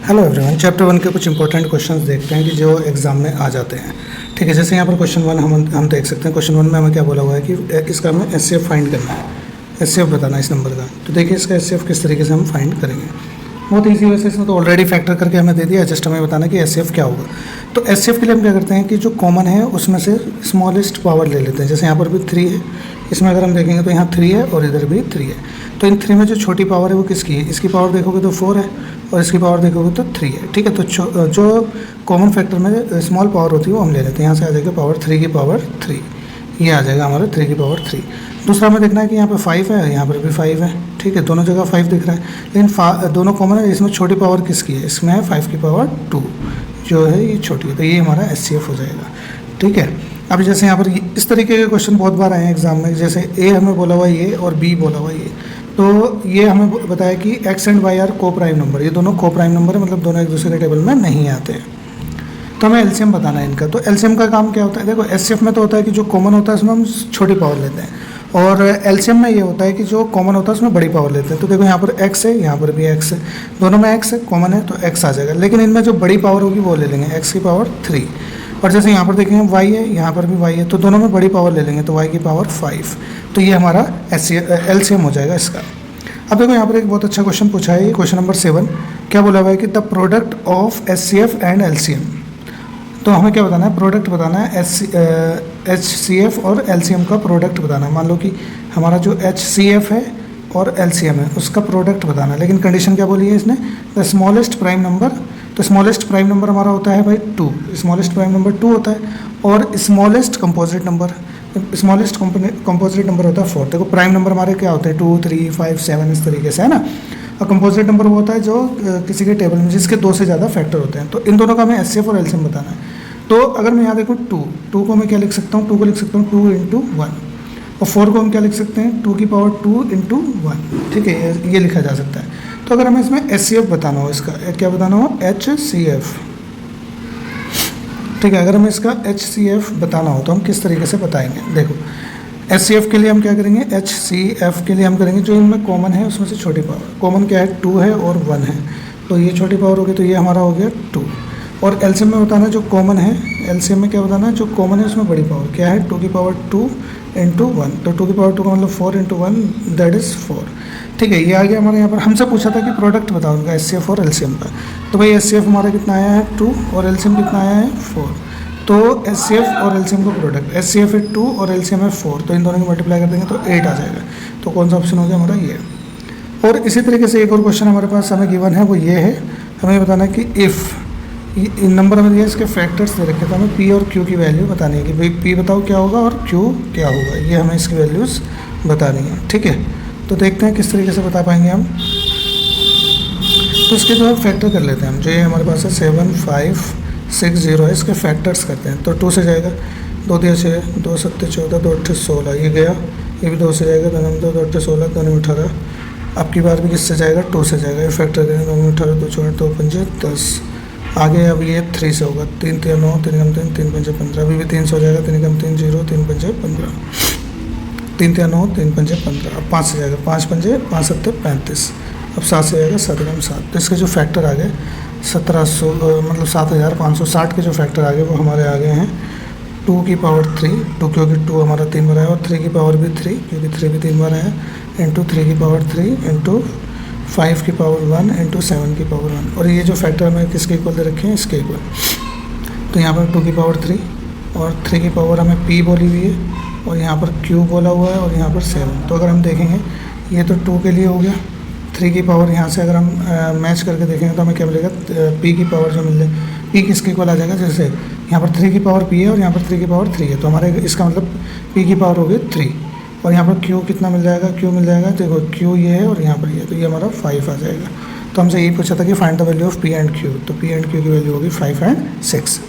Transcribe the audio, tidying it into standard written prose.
Hello everyone, chapter 1 के कुछ important questions देखते हैं कि जो एग्जाम में आ जाते हैं। ठीक है, जैसे यहाँ पर क्वेश्चन 1 हम देख सकते हैं। क्वेश्चन 1 में हमें क्या बोला हुआ है कि इसका हमें एचसीएफ फाइंड करना है, एचसीएफ बताना है इस नंबर का। तो देखिए इसका एचसीएफ किस तरीके से हम फाइंड करेंगे। बहुत ईजी, वैसे इसमें तो ऑलरेडी फैक्टर करके हमें दे दिया, जस्ट हमें बताना कि एचसीएफ क्या होगा। तो एचसीएफ के लिए हम क्या करते हैं कि जो कॉमन है उसमें से स्मॉलेस्ट पावर ले लेते हैं। जैसे यहाँ पर भी 3 है, इसमें अगर हम देखेंगे तो यहाँ 3 है और इधर भी 3 है। तो इन 3 में जो छोटी पावर है वो किसकी है? इसकी पावर देखोगे तो 4 है और इसकी पावर देखोगे तो 3 है। ठीक है, तो जो कॉमन फैक्टर में स्मॉल पावर होती है वो हम ले लेते हैं। यहाँ से आ जाएगा पावर 3 की पावर 3, ये आ जाएगा हमारा 3 की पावर 3। दूसरा हमें देखना है कि यहाँ पे 5 है, यहाँ पर भी 5 है। ठीक है, दोनों जगह 5 दिख रहा है, लेकिन दोनों कॉमन है। इसमें छोटी पावर किसकी है? इसमें है 5 की पावर 2, जो है ये छोटी है। तो ये हमारा एचसीएफ हो जाएगा। ठीक है, अब जैसे यहाँ पर इस तरीके के क्वेश्चन बहुत बार आए हैं एग्जाम में। जैसे ए हमें बोला हुआ ये और बी बोला हुआ ये, तो ये हमें बताया कि एक्स एंड वाई आर को प्राइम नंबर। ये दोनों को प्राइम नंबर है, मतलब दोनों एक दूसरे के टेबल में नहीं आते हैं। तो हमें एलसीएम बताना है इनका। तो एलसीएम का काम क्या होता है? देखो एचसीएफ में तो होता है कि जो कॉमन होता है उसमें हम छोटी पावर लेते हैं, और एलसीएम में ये होता है कि जो कॉमन होता है उसमें बड़ी पावर लेते हैं। तो देखो यहाँ पर एक्स है, यहाँ पर भी एक्स है, दोनों में एक्स है, कॉमन है तो एक्स आ जाएगा। लेकिन इनमें जो बड़ी पावर होगी वो ले लेंगे, एक्स की पावर 3। और जैसे यहाँ पर देखेंगे वाई है, यहाँ पर भी वाई है, तो दोनों में बड़ी पावर ले लेंगे, तो वाई की पावर 5। तो ये हमारा एलसीएम हो जाएगा इसका। अब देखो यहाँ पर एक बहुत अच्छा क्वेश्चन पूछा है, क्वेश्चन नंबर 7। क्या बोला हुआ है कि the product of HCF and LCM. तो हमें क्या बताना है? प्रोडक्ट बताना है, एचसीएफ और एलसीएम का प्रोडक्ट बताना है। मान लो कि हमारा जो एचसीएफ है और एलसीएम है उसका प्रोडक्ट बताना है, लेकिन कंडीशन क्या बोली है इसने? The smallest prime number. तो स्मॉलेस्ट प्राइम नंबर हमारा होता है भाई 2, स्मॉलेस्ट प्राइम नंबर 2 होता है। और smallest composite number, smallest composite number होता है 4। देखो प्राइम नंबर हमारे क्या होते हैं? 2, 3, 5, 7 इस तरीके से, है ना। और कंपोजिट नंबर वो होता है जो किसी के टेबल में जिसके 2 से ज़्यादा फैक्टर होते हैं। तो इन दोनों का हमें एचसीएफ और एलसीएम बताना है। तो अगर मैं यहाँ देखूँ 2 को मैं क्या लिख सकता हूँ? 2 को लिख सकता हूँ 2 × 1, और 4 को हम क्या लिख सकते हैं? 2 की पावर 2 × 1। ठीक है, ये लिखा जा सकता है। तो अगर हमें इसमें एचसीएफ बताना हो, इसका क्या बताना हो? एचसीएफ। ठीक है, अगर हमें इसका एचसीएफ बताना हो तो हम किस तरीके से बताएंगे? देखो एचसीएफ के लिए हम क्या करेंगे? एचसीएफ के लिए हम करेंगे जो इनमें कॉमन है उसमें से छोटी पावर। कॉमन क्या है? 2 है और 1 है, तो ये छोटी पावर होगी, तो ये हमारा हो गया 2। और एलसीएम में बताना जो कॉमन है, एलसीएम में क्या बताना है? जो कॉमन है उसमें बड़ी पावर क्या है? 2 की पावर 2 × 1। तो 2 की पावर 2 का मतलब 4 × 1, दैट इज़ 4। ठीक है, ये आ गया हमारे यहाँ पर। हमसे पूछा था कि प्रोडक्ट बताओ उनका एचसीएफ और एलसीएम का। तो भाई एचसीएफ हमारा कितना आया है? 2, और एलसीएम कितना आया है? 4। तो एचसीएफ और एलसीएम का प्रोडक्ट, एचसीएफ है 2 और एलसीएम है 4, तो इन दोनों को मल्टीप्लाई कर देंगे तो 8 आ जाएगा। तो कौन सा ऑप्शन हो गया हमारा? ये। और इसी तरीके से एक और क्वेश्चन हमारे पास हमें गिवन है, वो ये है। हमें बताना है कि इफ़ नंबर हमें दिया, इसके फैक्टर्स दे रखे, तो हमें पी और क्यू की वैल्यू बतानी है कि भाई पी बताओ क्या होगा और क्यू क्या होगा। ये हमें इसकी वैल्यूज़ बतानी है। ठीक है, तो देखते हैं किस तरीके से बता पाएंगे हम। तो इसके जो है फैक्टर कर लेते हैं हम। जो ये हमारे पास है 7, 5, 6, 0 है, इसके फैक्टर्स करते हैं। तो 2 से जाएगा, 2 दिया 6, 2 7 14, 2 8 16, ये गया। ये भी 2 से जाएगा, 2 9 2 8 16, 2 9 18। अब की बार भी किससे जाएगा? 2 से जाएगा। ये फैक्टर करेंगे, 2 9 18, 2 4 2 5 10। आगे अब ये 3 से होगा, 3 3 9, 3 कम 3, 3 5 15। अभी भी 3 से हो जाएगा, 3 कम 3 0, 3 5 15, 3 3 9, 3 5 15। अब 5 से जाएगा, 5 5 5 7 35। अब 7 से जाएगा, 7 कम 7। तो इसके जो फैक्टर आ गए 1700, मतलब 7560 के जो फैक्टर आ गए वो हमारे आ गए हैं 2 की पावर 3, 2 क्योंकि 2 हमारा 3 बार आया, और 3 की पावर भी 3 क्योंकि 3 भी 3 बार आया, इंटू 3 की पावर 3 इंटू 5 की पावर 1 इंटू 7 की पावर 1। और ये जो फैक्टर हमें किसके इक्वल दे रखे हैं? इसके इक्वल। तो यहाँ पर 2 की पावर 3 और 3 की पावर हमें p बोली हुई है, और यहाँ पर q बोला हुआ है, और यहाँ पर 7। तो अगर हम देखेंगे ये तो 2 के लिए हो गया। 3 की पावर यहाँ से अगर हम मैच करके देखेंगे तो हमें क्या मिलेगा? p की पावर जो मिल जाए, p किसके इक्वल आ जाएगा? जैसे यहाँ पर 3 की पावर p है और यहाँ पर 3 की पावर 3 है, तो हमारे इसका मतलब p की पावर हो गई 3। और यहाँ पर q कितना मिल जाएगा? q मिल जाएगा, देखो q ये है और यहाँ पर ये, तो ये हमारा 5 आ जाएगा। तो हमसे यही पूछा था कि find the value of p and q। तो p एंड q की वैल्यू होगी 5 और 6।